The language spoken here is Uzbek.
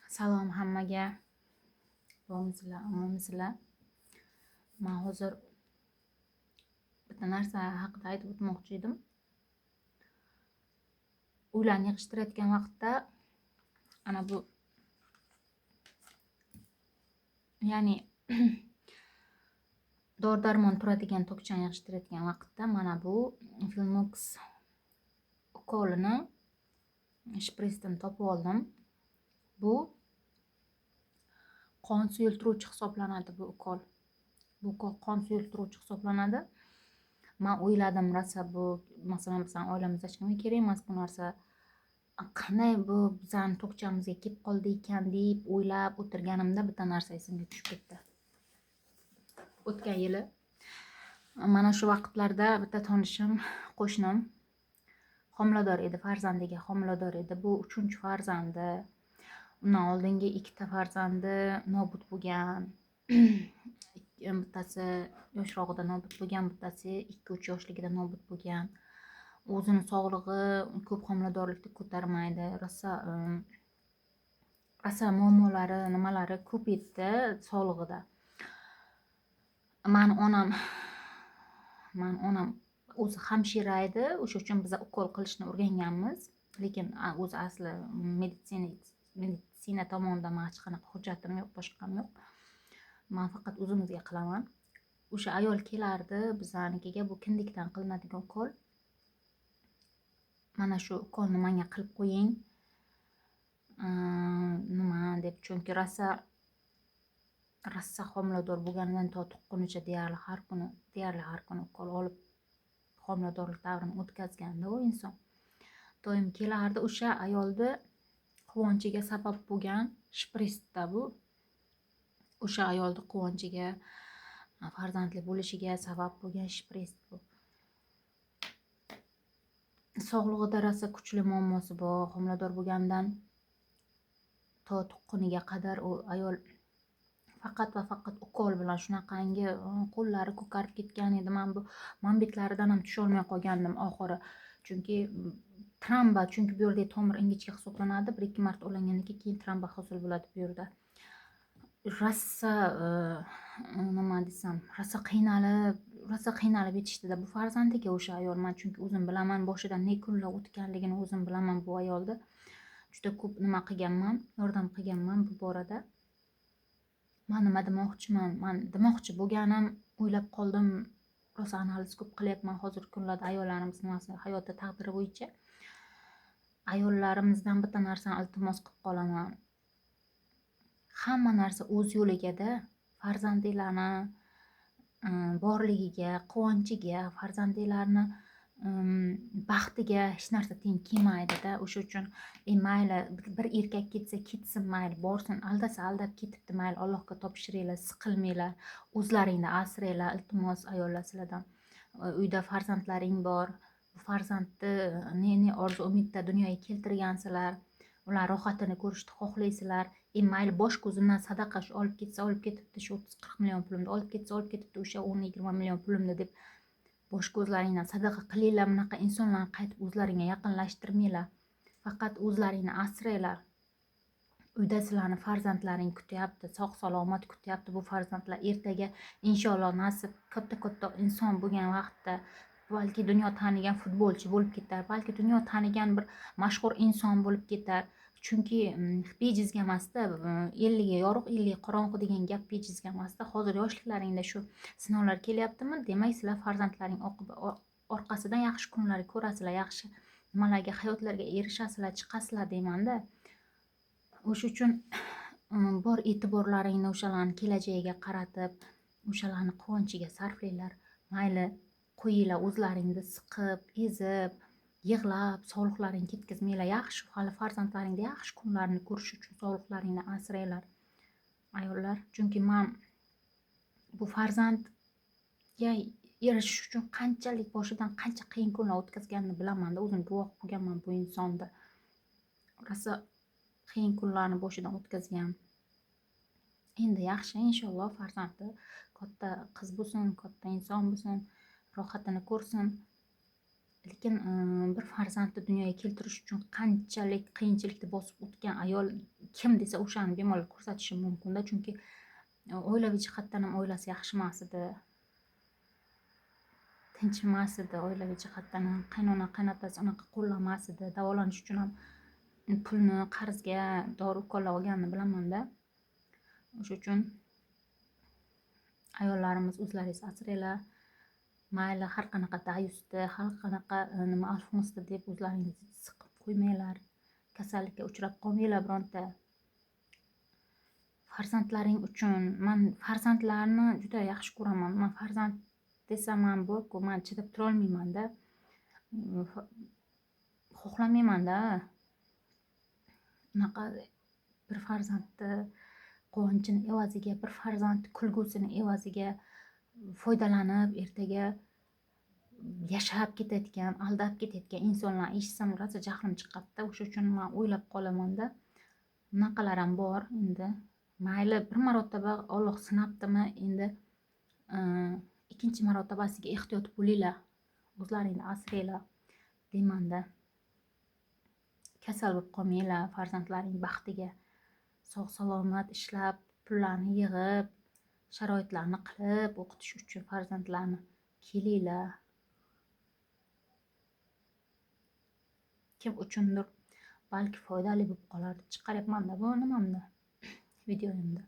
Salom hammaga. Bormisizlar, omonmisizlar? Men hozir bitta narsa haqida aytib o'tmoqchi edim. Uylarni yig'ishtirayotgan vaqtda ana bu ya'ni dori-darmon turadigan tokchani yig'ishtirayotgan vaqtda mana bu Filmox ukolini shpritsdan topib oldim. Bu qon suyultiruvchi hisoblanadi bu ukol. Bu qon suyultiruvchi hisoblanadi. Men o'yladim, rosa bu masalan bizning oilamizda hech kimga kerak emas bu narsa. Qanday bu bizning tokchamizga kelib qoldi ekan deb o'ylab o'tirganimda bitta narsa esimga tushib ketdi. O'tgan yili mana shu vaqtlarda bitta tanishim, qo'shnim homilador edi, farzandiga homilador edi. Bu 3-chi farzandi. Undan oldingi 2ta farzandi nobud bo'lgan. Bittasi yoshroqda nobud bo'lgan, bittasi 2-3 yoshligida nobud bo'lgan. O'zini sog'lig'i ko'p homiladorlikda ko'tarmaydi. Rosa muammolari, nimalari ko'p edi sog'lig'ida. Men onam o'zi hamshira edi. O'sha uchun biz ukol qilishni o'rganganmiz. Lekin o'zi asli meditsina tomonidan men hech qanaqa hujjatim yo'q, boshqam yo'q. Men faqat o'zimizga qilaman. O'sha ayol kelardi bizanikiga, bu kindikdan qilinadigan ukol. Mana shu ukolni menga qilib qo'ying. Nima deb, chunki rosa homilador bo'lganidan to tuqqunicha deyarli har kuni ukol olib homiladorlik davrini o'tkazganda u inson. Doim kelardi. O'sha ayolni quvonchiga sabab bo'lgan shpritsda bu. O'sha ayolni quvonchiga, farzandli bo'lishiga sabab bo'lgan shprits bu. Sog'lig'ida rosa kuchli muammosi bor. Homilador bo'lgandan to tuqquniga qadar u ayol faqat va faqat ukol bilan shunaqangi qo'llari ko'karib ketgan edi. Men betlaridan ham tusha olmay qolgandim oxiri. Chunki tromba, chunki bu yerda tomir ingichka hisoblanadi. 1-2 marta ulangandan keyin tromba hosil bo'ladi bu yerda. Rosa nima desam, rosa qiynalib yetishdi-da bu farzandiga o'sha ayol. Men chunki o'zim bilaman, boshidan ne kunlar o'tganligini o'zim bilaman bu ayolda. Juda ko'p nima qilganman, yordam qilganman bu borada. Men nima demoqchiman? Men demoqchi bo'lganim, o'ylab qoldim. Rosa analiz ko'p qilyapman hozirgi kunlarda ayollarimiz nimasini, hayotda taqdiri bo'yicha. Ayollarimizdan bitta narsani iltimos qilib qolaman. Hamma narsa o'z yo'ligida, farzandlarni borligiga, quvonchiga, farzandlarni baxtiga hech narsa teng kelmaydi-da. O'sha uchun mayli bir erkak ketsa ketsin, mayli borsin, aldasa aldab ketibdi, mayli Allohga topshiringlar, siqilmanglar, o'zlaringni asranglar. Iltimos ayollar, sizlardan uyda farzandlaring bor. Bu farzandni ne orzu umidda dunyoga keltirgansizlar. Ular rohatini ko'rishni xohlaysizlar. Mayli bosh ko'zimdan sadaqa shu olib ketsa olib ketibdi, shu 30-40 million pulimni olib ketsa olib ketibdi, o'sha 10-20 million pulimni deb bosh ko'zlaringdan sadaqa qilinglar. Bunaqa insonlarni qaytib o'zlaringga yaqinlashtirmanglar. Faqat o'zlaringni asranglar. Uyda sizlarni farzandlaring kutyapti, sog' salomat kutyapti. Bu farzandlar ertaga inshaalloh nasib katta inson bo'lgan vaqtda balki dunyo tanigan futbolchi bo'lib ketar, balki dunyo tanigan bir mashhur inson bo'lib ketar. Chunki bejizga emasda, 50ga yorug', 50ga qorong'u degan gap bejizga emasda. Hozir yoshliklaringda shu sinovlar kelyaptimi? Demak, sizlar farzandlaring orqasidan yaxshi kunlar ko'rasizlar, yaxshi nimalarga, hayotlarga erishasizlar, chiqasizlar deymanda. O'sha uchun bor e'tiborlaringni o'shalarning kelajagiga qaratib, o'shalarning quvonchiga sarflanglar. Mayli qo'yinglar, o'zlaringni siqib, ezib, yig'lab, sog'liqlaringni ketkazmanglar. Yaxshi hali farzandlaringda yaxshi kunlarni ko'rish uchun sog'liqlaringni asranglar ayollar. Chunki men bu farzandga erishish uchun qanchalik boshidan qancha qiyin kunlar o'tkazganini bilaman-da, o'zim guvoh bo'lganman bu insonda. Rosa qiyin kunlarni boshidan o'tkazgan. Endi yaxshi, inshaalloh farzandi katta qiz bo'lsin, katta inson bo'lsin, rohatini ko'rsin. Lekin bir farzandni dunyoga keltirish uchun qanchalik qiyinchilikni bosib o'tgan ayol kim desa o'shani bemalol ko'rsatishim mumkin-da, chunki oilaviy jihatdan ham o'ylasa yaxshi emas edi. Tinch emas edi oilaviy jihatdan ham. Qaynona, qaynotasi unaqa qo'llamas edi. Davolanish uchun ham pulni qarzga dori ukollar olganini bilaman-da. O'sha uchun ayollarimiz o'zlaringiz asranglar. Mayli har qanaqa dayusdi, har qanaqa nima alfonsdi deb o'zlaringizni siqib qo'ymanglar. Kasallikka uchrab qolmanglar bironta. Farzandlaring uchun. Men farzandlarni juda yaxshi ko'raman. Men farzand desam ham borku, men chidab tura olmayman-da. Xohlamayman-da. Unaqa bir farzandni quvonchini evaziga, bir farzand kulgusini evaziga foydalanib, ertaga yashab ketayotgan, aldab ketayotgan insonlar eshitsam rosa jahlim chiqadi-da. O'sha uchun men o'ylab qolaman-da. Bunaqalar ham bor endi. Mayli bir marotaba Alloh sinabdimi, endi ikkinchi marotabasiga ehtiyot bo'linglar. O'zlaringni asranglar deyman-da. Kasal bo'lib qolmanglar, farzandlaring baxtiga sog' salomat ishlab, pullarni yig'ib, sharoitlarni qilib o'qitish uchun farzandlarni kelinglar. Kim uchundir balki foydali bo'lib qolar deb chiqaryapman-da bu nimamni videoyimda.